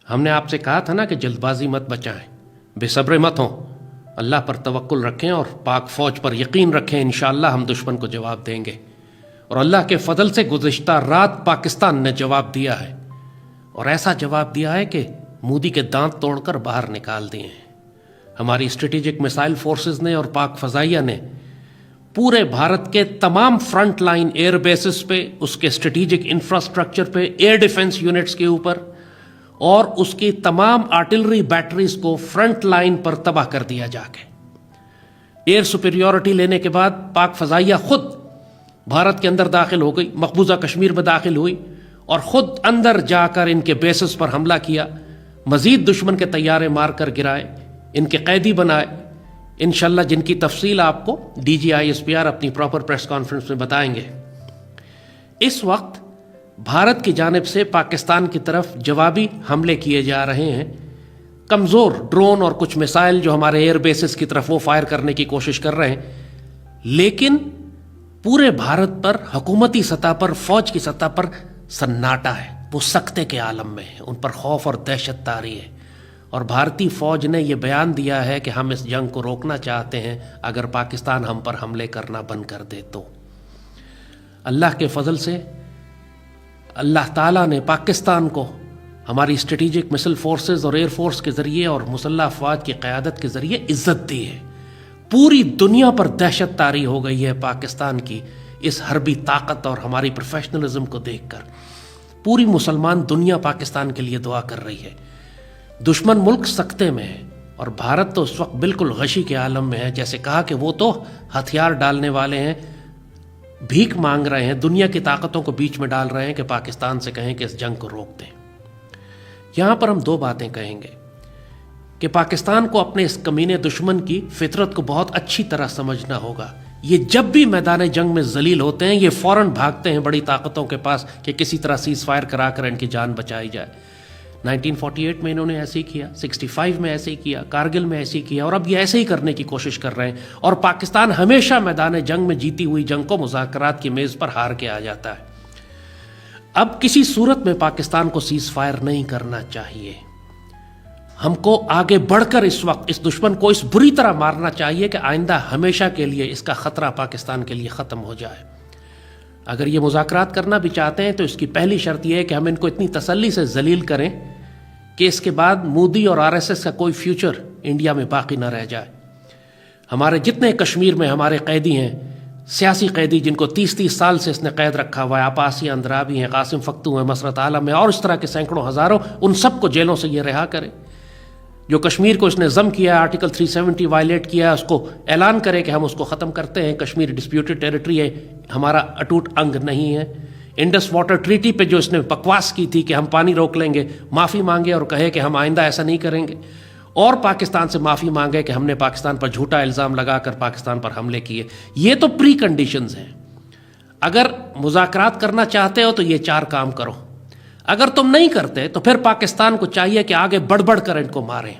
ہم نے آپ سے کہا تھا نا کہ جلد بازی مت بچائیں، بے صبر مت ہوں، اللہ پر توکل رکھیں اور پاک فوج پر یقین رکھیں، انشاءاللہ ہم دشمن کو جواب دیں گے۔ اور اللہ کے فضل سے گزشتہ رات پاکستان نے جواب دیا ہے، اور ایسا جواب دیا ہے کہ مودی کے دانت توڑ کر باہر نکال دیے ہیں۔ ہماری اسٹریٹجک میسائل فورسز نے اور پاک فضائیہ نے پورے بھارت کے تمام فرنٹ لائن ایئر بیسز پہ، اس کے اسٹریٹجک انفراسٹرکچر پہ، ایئر ڈیفنس یونٹس کے اوپر اور اس کی تمام آرٹلری بیٹریز کو فرنٹ لائن پر تباہ کر دیا جا کے۔ ایئر سپیریورٹی لینے کے بعد پاک فضائیہ خود بھارت کے اندر داخل ہو گئی، مقبوضہ کشمیر میں داخل ہوئی اور خود اندر جا کر ان کے بیسز پر حملہ کیا، مزید دشمن کے طیارے مار کر گرائے، ان کے قیدی بنائے، انشاءاللہ جن کی تفصیل آپ کو D G I S P R اپنی پراپر پریس کانفرنس میں بتائیں گے۔ اس وقت بھارت کی جانب سے پاکستان کی طرف جوابی حملے کیے جا رہے ہیں، کمزور ڈرون اور کچھ میسائل جو ہمارے ایئر بیسز کی طرف وہ فائر کرنے کی کوشش کر رہے ہیں، لیکن پورے بھارت پر حکومتی سطح پر، فوج کی سطح پر سناٹا ہے، وہ سکتے کے عالم میں ہے، ان پر خوف اور دہشت طاری ہے۔ اور بھارتی فوج نے یہ بیان دیا ہے کہ ہم اس جنگ کو روکنا چاہتے ہیں اگر پاکستان ہم پر حملے کرنا بند کر دے تو۔ اللہ کے فضل سے اللہ تعالیٰ نے پاکستان کو ہماری اسٹریٹجک مسل فورسز اور ایئر فورس کے ذریعے اور مسلح افواج کی قیادت کے ذریعے عزت دی ہے۔ پوری دنیا پر دہشت طاری ہو گئی ہے پاکستان کی اس حربی طاقت اور ہماری پروفیشنلزم کو دیکھ کر۔ پوری مسلمان دنیا پاکستان کے لیے دعا کر رہی ہے۔ دشمن ملک سکتے میں ہے اور بھارت تو اس وقت بالکل غشی کے عالم میں ہے، جیسے کہا کہ وہ تو ہتھیار ڈالنے والے ہیں، بھیک مانگ رہے ہیں، دنیا کی طاقتوں کو بیچ میں ڈال رہے ہیں کہ پاکستان سے کہیں کہ اس جنگ کو روک دیں۔ یہاں پر ہم دو باتیں کہیں گے کہ پاکستان کو اپنے اس کمینے دشمن کی فطرت کو بہت اچھی طرح سمجھنا ہوگا۔ یہ جب بھی میدان جنگ میں ذلیل ہوتے ہیں، یہ فوراً بھاگتے ہیں بڑی طاقتوں کے پاس کہ کسی طرح سیز فائر کرا کر ان کی جان بچائی جائے۔ 1948 میں انہوں نے ایسے ہی کیا، 65 میں ایسے ہی کیا، کارگل میں ایسے ہی کیا، اور اب یہ ایسے ہی کرنے کی کوشش کر رہے ہیں۔ اور پاکستان ہمیشہ میدان جنگ میں جیتی ہوئی جنگ کو مذاکرات کی میز پر ہار کے آ جاتا ہے۔ اب کسی صورت میں پاکستان کو سیز فائر نہیں کرنا چاہیے۔ ہم کو آگے بڑھ کر اس وقت اس دشمن کو اس بری طرح مارنا چاہیے کہ آئندہ ہمیشہ کے لیے اس کا خطرہ پاکستان کے لیے ختم ہو جائے۔ اگر یہ مذاکرات کرنا بھی چاہتے ہیں تو اس کی پہلی شرط یہ ہے کہ ہم ان کو اتنی تسلی سے ذلیل کریں کہ اس کے بعد مودی اور آر ایس ایس کا کوئی فیوچر انڈیا میں باقی نہ رہ جائے۔ ہمارے جتنے کشمیر میں ہمارے قیدی ہیں، سیاسی قیدی جن کو 30 سال سے اس نے قید رکھا ہوا ہے، آپاسی اندرابی ہیں، قاسم فختو ہیں، مسرت عالم ہے اور اس طرح کے سینکڑوں ہزاروں، ان سب کو جیلوں سے یہ رہا کرے۔ جو کشمیر کو اس نے ضم کیا ہے، آرٹیکل 370 وائلیٹ کیا ہے، اس کو اعلان کرے کہ ہم اس کو ختم کرتے ہیں۔ کشمیر ڈسپیوٹڈ ٹیریٹری ہے، ہمارا اٹوٹ انگ نہیں ہے۔ انڈس واٹر ٹریٹی پہ جو اس نے بکواس کی تھی کہ ہم پانی روک لیں گے، معافی مانگے اور کہے کہ ہم آئندہ ایسا نہیں کریں گے، اور پاکستان سے معافی مانگے کہ ہم نے پاکستان پر جھوٹا الزام لگا کر پاکستان پر حملے کیے۔ یہ تو پری کنڈیشنز ہیں۔ اگر مذاکرات کرنا چاہتے ہو تو یہ 4 کام کرو۔ اگر تم نہیں کرتے تو پھر پاکستان کو چاہیے کہ آگے بڑھ بڑھ کر ان کو ماریں،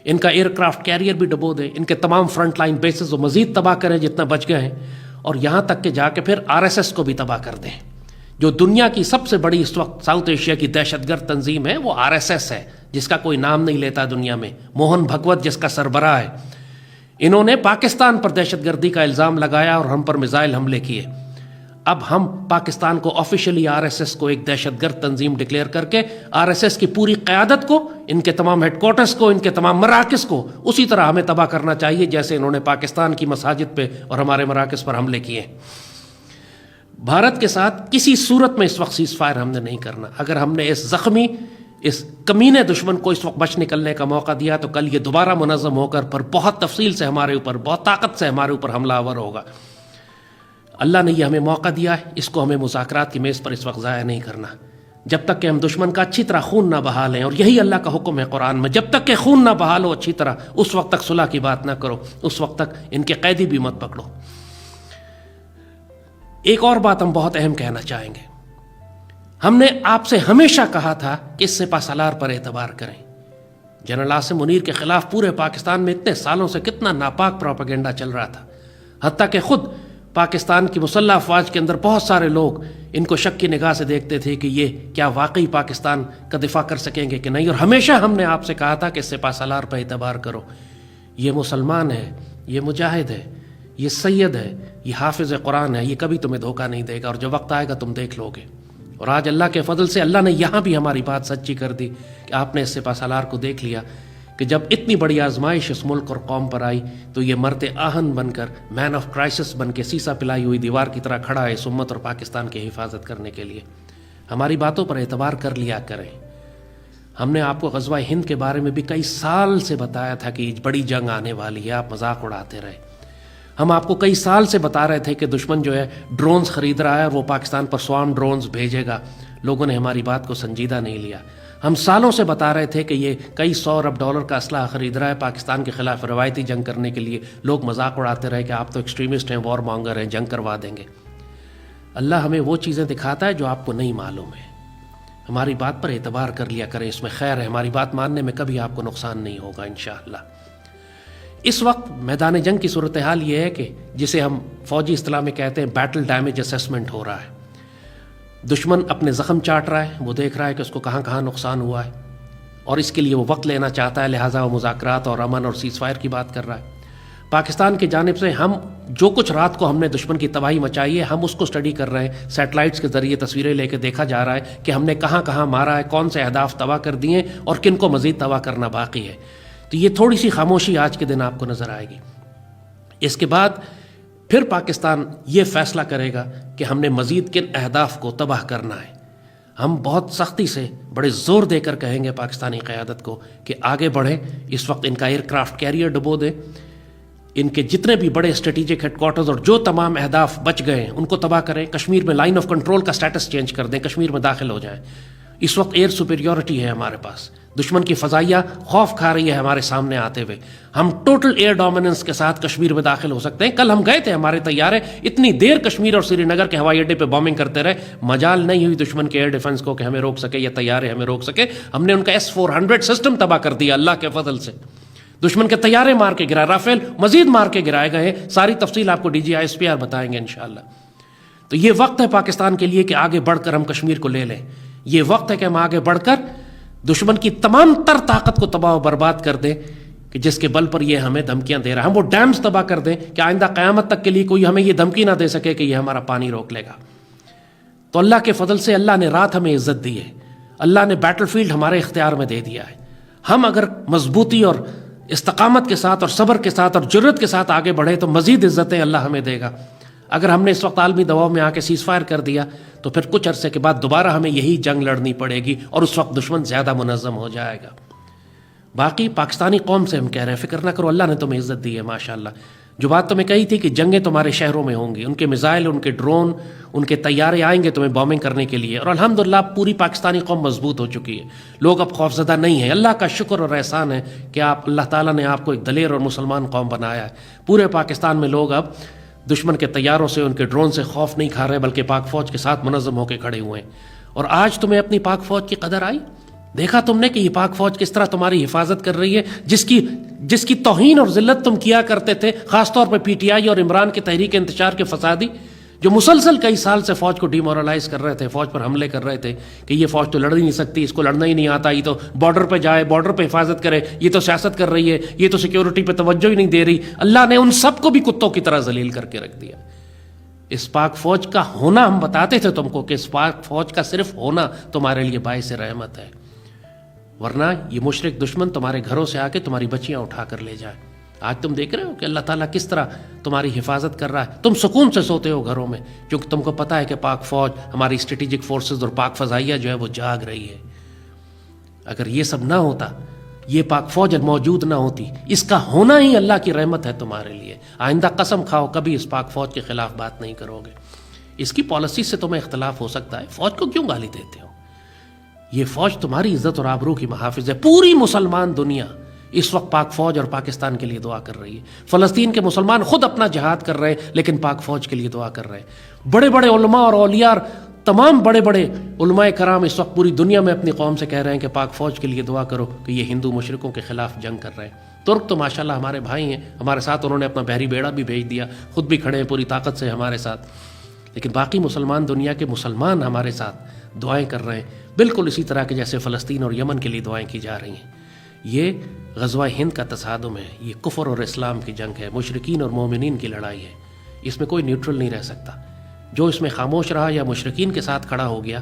ان کا ایئر کرافٹ کیریئر بھی ڈبو دیں، ان کے تمام فرنٹ لائن بیسز وہ مزید تباہ کریں جتنا بچ گئے ہیں، اور یہاں تک کہ جا کے پھر آر ایس ایس کو بھی تباہ کر دیں۔ جو دنیا کی سب سے بڑی اس وقت ساؤتھ ایشیا کی دہشت گرد تنظیم ہے وہ آر ایس ایس ہے، جس کا کوئی نام نہیں لیتا دنیا میں، موہن بھگوت جس کا سربراہ ہے۔ انہوں نے پاکستان پر دہشت گردی کا الزام لگایا اور ہم پر میزائل حملے کیے۔ اب ہم پاکستان کو آفیشلی آر ایس ایس کو ایک دہشت گرد تنظیم ڈکلیئر کر کے آر ایس ایس کی پوری قیادت کو، ان کے تمام ہیڈ کوارٹرز کو، ان کے تمام مراکز کو اسی طرح ہمیں تباہ کرنا چاہیے جیسے انہوں نے پاکستان کی مساجد پہ اور ہمارے مراکز پر حملے کیے۔ بھارت کے ساتھ کسی صورت میں اس وقت سیز فائر ہم نے نہیں کرنا۔ اگر ہم نے اس زخمی، اس کمینے دشمن کو اس وقت بچ نکلنے کا موقع دیا تو کل یہ دوبارہ منظم ہو کر پر بہت تفصیل سے ہمارے اوپر، بہت طاقت سے ہمارے اوپر حملہ آور ہوگا۔ اللہ نے یہ ہمیں موقع دیا ہے، اس کو ہمیں مذاکرات کی میز پر اس وقت ضائع نہیں کرنا، جب تک کہ ہم دشمن کا اچھی طرح خون نہ بہا لیں۔ اور یہی اللہ کا حکم ہے قرآن میں، جب تک کہ خون نہ بہا لو اچھی طرح، اس وقت تک صلح کی بات نہ کرو، اس وقت تک ان کے قیدی بھی مت پکڑو۔ ایک اور بات ہم بہت اہم کہنا چاہیں گے، ہم نے آپ سے ہمیشہ کہا تھا کہ اس سپہ سالار پر اعتبار کریں۔ جنرل عاصم منیر کے خلاف پورے پاکستان میں اتنے سالوں سے کتنا ناپاک پروپیگنڈا چل رہا تھا، حتیٰ کہ خود پاکستان کی مسلح افواج کے اندر بہت سارے لوگ ان کو شک کی نگاہ سے دیکھتے تھے کہ یہ کیا واقعی پاکستان کا دفاع کر سکیں گے کہ نہیں، اور ہمیشہ ہم نے آپ سے کہا تھا کہ سپہ سالار پہ اعتبار کرو، یہ مسلمان ہے، یہ مجاہد ہے، یہ سید ہے، یہ حافظ قرآن ہے، یہ کبھی تمہیں دھوکہ نہیں دے گا، اور جب وقت آئے گا تم دیکھ لو گے۔ اور آج اللہ کے فضل سے اللہ نے یہاں بھی ہماری بات سچی کر دی کہ آپ نے اس سپہ سالار کو دیکھ لیا کہ جب اتنی بڑی آزمائش اس ملک اور قوم پر آئی تو یہ مرتے آہن بن کر، مین آف کرائسس بن کے، سیسا پلائی ہوئی دیوار کی طرح کھڑا ہے اس امت اور پاکستان کی حفاظت کرنے کے لیے۔ ہماری باتوں پر اعتبار کر لیا کریں۔ ہم نے آپ کو غزوہ ہند کے بارے میں بھی کئی سال سے بتایا تھا کہ بڑی جنگ آنے والی ہے، آپ مذاق اڑاتے رہے۔ ہم آپ کو کئی سال سے بتا رہے تھے کہ دشمن جو ہے ڈرونز خرید رہا ہے اور وہ پاکستان پر سوام ڈرونز بھیجے گا، لوگوں نے ہماری بات کو سنجیدہ نہیں لیا۔ ہم سالوں سے بتا رہے تھے کہ یہ کئی $100 ارب کا اسلحہ خرید رہا ہے پاکستان کے خلاف روایتی جنگ کرنے کے لیے، لوگ مذاق اڑاتے رہے کہ آپ تو ایکسٹریمسٹ ہیں، وار مانگر ہیں، جنگ کروا دیں گے۔ اللہ ہمیں وہ چیزیں دکھاتا ہے جو آپ کو نہیں معلوم ہے۔ ہماری بات پر اعتبار کر لیا کریں، اس میں خیر ہے، ہماری بات ماننے میں کبھی آپ کو نقصان نہیں ہوگا انشاءاللہ۔ اس وقت میدان جنگ کی صورتحال یہ ہے کہ جسے ہم فوجی اصطلاح میں کہتے ہیں بیٹل ڈیمیج اسیسمنٹ ہو رہا ہے۔ دشمن اپنے زخم چاٹ رہا ہے، وہ دیکھ رہا ہے کہ اس کو کہاں کہاں نقصان ہوا ہے، اور اس کے لیے وہ وقت لینا چاہتا ہے، لہٰذا وہ مذاکرات اور امن اور سیز فائر کی بات کر رہا ہے۔ پاکستان کی جانب سے ہم جو کچھ رات کو ہم نے دشمن کی تباہی مچائی ہے، ہم اس کو اسٹڈی کر رہے ہیں، سیٹلائٹس کے ذریعے تصویریں لے کے دیکھا جا رہا ہے کہ ہم نے کہاں کہاں مارا ہے، کون سے اہداف تباہ کر دیے اور کن کو مزید تباہ کرنا باقی ہے۔ تو یہ تھوڑی سی خاموشی آج کے دن آپ کو نظر آئے گی۔ اس کے بعد پھر پاکستان یہ فیصلہ کرے گا کہ ہم نے مزید کن اہداف کو تباہ کرنا ہے۔ ہم بہت سختی سے، بڑے زور دے کر کہیں گے پاکستانی قیادت کو کہ آگے بڑھیں، اس وقت ان کا ایئر کرافٹ کیریئر ڈبو دیں، ان کے جتنے بھی بڑے اسٹریٹجک ہیڈ کوارٹرز اور جو تمام اہداف بچ گئے ہیں ان کو تباہ کریں، کشمیر میں لائن آف کنٹرول کا سٹیٹس چینج کر دیں، کشمیر میں داخل ہو جائیں۔ اس وقت ایئر سپیریورٹی ہے ہمارے پاس، دشمن کی فضائیہ خوف کھا رہی ہے ہمارے سامنے آتے ہوئے، ہم ٹوٹل ایئر ڈومیننس کے ساتھ کشمیر میں داخل ہو سکتے ہیں۔ کل ہم گئے تھے، ہمارے طیارے اتنی دیر کشمیر اور سری نگر کے ہوائی اڈے پہ بامبنگ کرتے رہے، مجال نہیں ہوئی دشمن کے ایئر ڈیفنس کو کہ ہمیں روک سکے یا طیارے ہمیں روک سکے۔ ہم نے ان کا S-400 سسٹم تباہ کر دیا اللہ کے فضل سے، دشمن کے طیارے مار کے گرائے، رافیل مزید مار کے گرائے گئے ہیں۔ ساری تفصیل آپ کو DGI-SPR بتائیں گے انشاءاللہ۔ تو یہ وقت ہے پاکستان کے لیے کہ آگے بڑھ کر ہم کشمیر کو لے لیں، یہ وقت ہے کہ ہم آگے بڑھ کر دشمن کی تمام تر طاقت کو تباہ و برباد کر دیں کہ جس کے بل پر یہ ہمیں دھمکیاں دے رہا ہے، ہم وہ ڈیمز تباہ کر دیں کہ آئندہ قیامت تک کے لیے کوئی ہمیں یہ دھمکی نہ دے سکے کہ یہ ہمارا پانی روک لے گا۔ تو اللہ کے فضل سے اللہ نے رات ہمیں عزت دی ہے، اللہ نے بیٹل فیلڈ ہمارے اختیار میں دے دیا ہے۔ ہم اگر مضبوطی اور استقامت کے ساتھ اور صبر کے ساتھ اور جرأت کے ساتھ آگے بڑھے تو مزید عزتیں اللہ ہمیں دے گا۔ اگر ہم نے اس وقت عالمی دباؤ میں آ کے سیز فائر کر دیا تو پھر کچھ عرصے کے بعد دوبارہ ہمیں یہی جنگ لڑنی پڑے گی اور اس وقت دشمن زیادہ منظم ہو جائے گا۔ باقی پاکستانی قوم سے ہم کہہ رہے ہیں فکر نہ کرو، اللہ نے تمہیں عزت دی ہے ماشاءاللہ۔ جو بات تمہیں کہی تھی کہ جنگیں تمہارے شہروں میں ہوں گی، ان کے میزائل، ان کے ڈرون، ان کے طیارے آئیں گے تمہیں بامبنگ کرنے کے لیے، اور الحمدللہ پوری پاکستانی قوم مضبوط ہو چکی ہے، لوگ اب خوفزدہ نہیں ہیں۔ اللہ کا شکر اور احسان ہے کہ اللہ تعالیٰ نے آپ کو ایک دلیر اور مسلمان قوم بنایا ہے۔ پورے پاکستان میں لوگ اب دشمن کے طیاروں سے، ان کے ڈرون سے خوف نہیں کھا رہے بلکہ پاک فوج کے ساتھ منظم ہو کے کھڑے ہوئے ہیں۔ اور آج تمہیں اپنی پاک فوج کی قدر آئی؟ دیکھا تم نے کہ یہ پاک فوج کس طرح تمہاری حفاظت کر رہی ہے، جس کی توہین اور ذلت تم کیا کرتے تھے، خاص طور پہ PTI اور عمران کی تحریک انتشار کے فسادی، جو مسلسل کئی سال سے فوج کو ڈیمورلائز کر رہے تھے، فوج پر حملے کر رہے تھے کہ یہ فوج تو لڑ ہی نہیں سکتی، اس کو لڑنا ہی نہیں آتا، یہ تو بارڈر پہ جائے، بارڈر پہ حفاظت کرے، یہ تو سیاست کر رہی ہے، یہ تو سیکیورٹی پہ توجہ ہی نہیں دے رہی۔ اللہ نے ان سب کو بھی کتوں کی طرح ذلیل کر کے رکھ دیا۔ اس پاک فوج کا ہونا ہم بتاتے تھے تم کو کہ اس پاک فوج کا صرف ہونا تمہارے لیے باعث رحمت ہے، ورنہ یہ مشرک دشمن تمہارے گھروں سے آ کے تمہاری بچیاں اٹھا کر لے جائے۔ آج تم دیکھ رہے ہو کہ اللہ تعالیٰ کس طرح تمہاری حفاظت کر رہا ہے، تم سکون سے سوتے ہو گھروں میں کیونکہ تم کو پتہ ہے کہ پاک فوج، ہماری اسٹریٹجک فورسز اور پاک فضائیہ جو ہے وہ جاگ رہی ہے۔ اگر یہ سب نہ ہوتا، یہ پاک فوج موجود نہ ہوتی، اس کا ہونا ہی اللہ کی رحمت ہے تمہارے لیے۔ آئندہ قسم کھاؤ کبھی اس پاک فوج کے خلاف بات نہیں کرو گے۔ اس کی پالیسی سے تمہیں اختلاف ہو سکتا ہے، فوج کو کیوں گالی دیتے ہو؟ یہ فوج تمہاری عزت اور آبرو کی محافظ ہے۔ پوری مسلمان دنیا اس وقت پاک فوج اور پاکستان کے لیے دعا کر رہی ہے۔ فلسطین کے مسلمان خود اپنا جہاد کر رہے ہیں لیکن پاک فوج کے لیے دعا کر رہے ہیں۔ بڑے بڑے علماء اور اولیاء، تمام بڑے بڑے علماء کرام اس وقت پوری دنیا میں اپنی قوم سے کہہ رہے ہیں کہ پاک فوج کے لیے دعا کرو کہ یہ ہندو مشرکوں کے خلاف جنگ کر رہے ہیں۔ ترک تو ماشاءاللہ ہمارے بھائی ہیں، ہمارے ساتھ انہوں نے اپنا بحری بیڑا بھی بھیج دیا، خود بھی کھڑے ہیں پوری طاقت سے ہمارے ساتھ، لیکن باقی مسلمان دنیا کے مسلمان ہمارے ساتھ دعائیں کر رہے ہیں، بالکل اسی طرح کے جیسے فلسطین اور یمن کے لیے دعائیں کی جا رہی ہیں۔ یہ غزوہ ہند کا تصادم ہے، یہ کفر اور اسلام کی جنگ ہے، مشرکین اور مومنین کی لڑائی ہے، اس میں کوئی نیوٹرل نہیں رہ سکتا۔ جو اس میں خاموش رہا یا مشرکین کے ساتھ کھڑا ہو گیا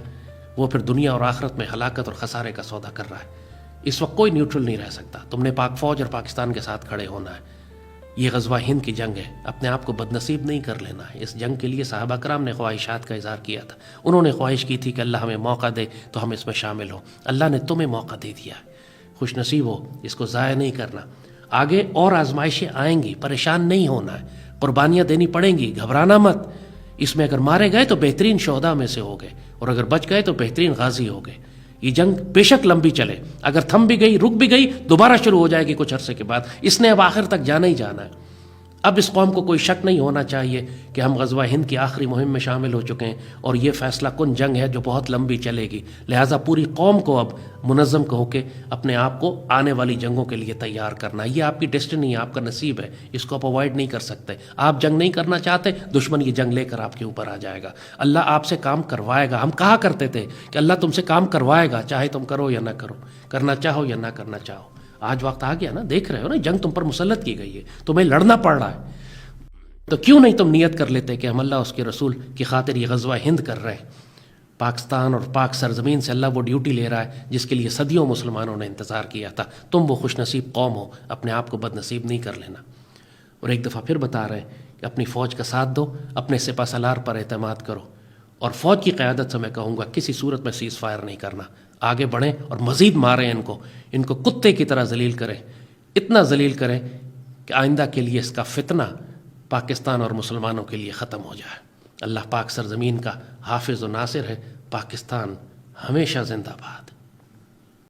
وہ پھر دنیا اور آخرت میں ہلاکت اور خسارے کا سودا کر رہا ہے۔ اس وقت کوئی نیوٹرل نہیں رہ سکتا، تم نے پاک فوج اور پاکستان کے ساتھ کھڑے ہونا ہے۔ یہ غزوہ ہند کی جنگ ہے، اپنے آپ کو بدنصیب نہیں کر لینا ہے۔ اس جنگ کے لیے صحابہ کرام نے خواہشات کا اظہار کیا تھا، انہوں نے خواہش کی تھی کہ اللہ ہمیں موقع دے تو ہم اس میں شامل ہوں۔ اللہ نے تمہیں موقع دے دیا ہے، خوش نصیب ہو، اس کو ضائع نہیں کرنا۔ آگے اور آزمائشیں آئیں گی، پریشان نہیں ہونا ہے، قربانیاں دینی پڑیں گی، گھبرانا مت۔ اس میں اگر مارے گئے تو بہترین شہداء میں سے ہو گئے، اور اگر بچ گئے تو بہترین غازی ہو گئے۔ یہ جنگ بے شک لمبی چلے، اگر تھم بھی گئی، رک بھی گئی، دوبارہ شروع ہو جائے گی کچھ عرصے کے بعد۔ اس نے اب آخر تک جانا ہی جانا ہے۔ اب اس قوم کو کوئی شک نہیں ہونا چاہیے کہ ہم غزوہ ہند کی آخری مہم میں شامل ہو چکے ہیں، اور یہ فیصلہ کن جنگ ہے جو بہت لمبی چلے گی، لہٰذا پوری قوم کو اب منظم ہو کے اپنے آپ کو آنے والی جنگوں کے لیے تیار کرنا۔ یہ آپ کی ڈیسٹنی ہے، آپ کا نصیب ہے، اس کو آپ اوائڈ نہیں کر سکتے۔ آپ جنگ نہیں کرنا چاہتے، دشمن یہ جنگ لے کر آپ کے اوپر آ جائے گا۔ اللہ آپ سے کام کروائے گا۔ ہم کہا کرتے تھے کہ اللہ تم سے کام کروائے گا، چاہے تم کرو یا نہ کرو، کرنا چاہو یا نہ کرنا چاہو۔ آج وقت آ گیا نا، دیکھ رہے ہو نا، جنگ تم پر مسلط کی گئی ہے، تمہیں لڑنا پڑ رہا ہے، تو کیوں نہیں تم نیت کر لیتے کہ ہم اللہ اس کے رسول کی خاطر یہ غزوہ ہند کر رہے ہیں۔ پاکستان اور پاک سرزمین سے اللہ وہ ڈیوٹی لے رہا ہے جس کے لیے صدیوں مسلمانوں نے انتظار کیا تھا۔ تم وہ خوش نصیب قوم ہو، اپنے آپ کو بد نصیب نہیں کر لینا۔ اور ایک دفعہ پھر بتا رہے ہیں کہ اپنی فوج کا ساتھ دو، اپنے سپہ سالار پر اعتماد کرو، اور فوج کی قیادت سے میں کہوں گا کسی صورت میں سیز فائر نہیں کرنا، آگے بڑھیں اور مزید ماریں، ان کو کتے کی طرح ذلیل کریں، اتنا ذلیل کریں کہ آئندہ کے لیے اس کا فتنہ پاکستان اور مسلمانوں کے لیے ختم ہو جائے۔ اللہ پاک سرزمین کا حافظ و ناصر ہے۔ پاکستان ہمیشہ زندہ باد۔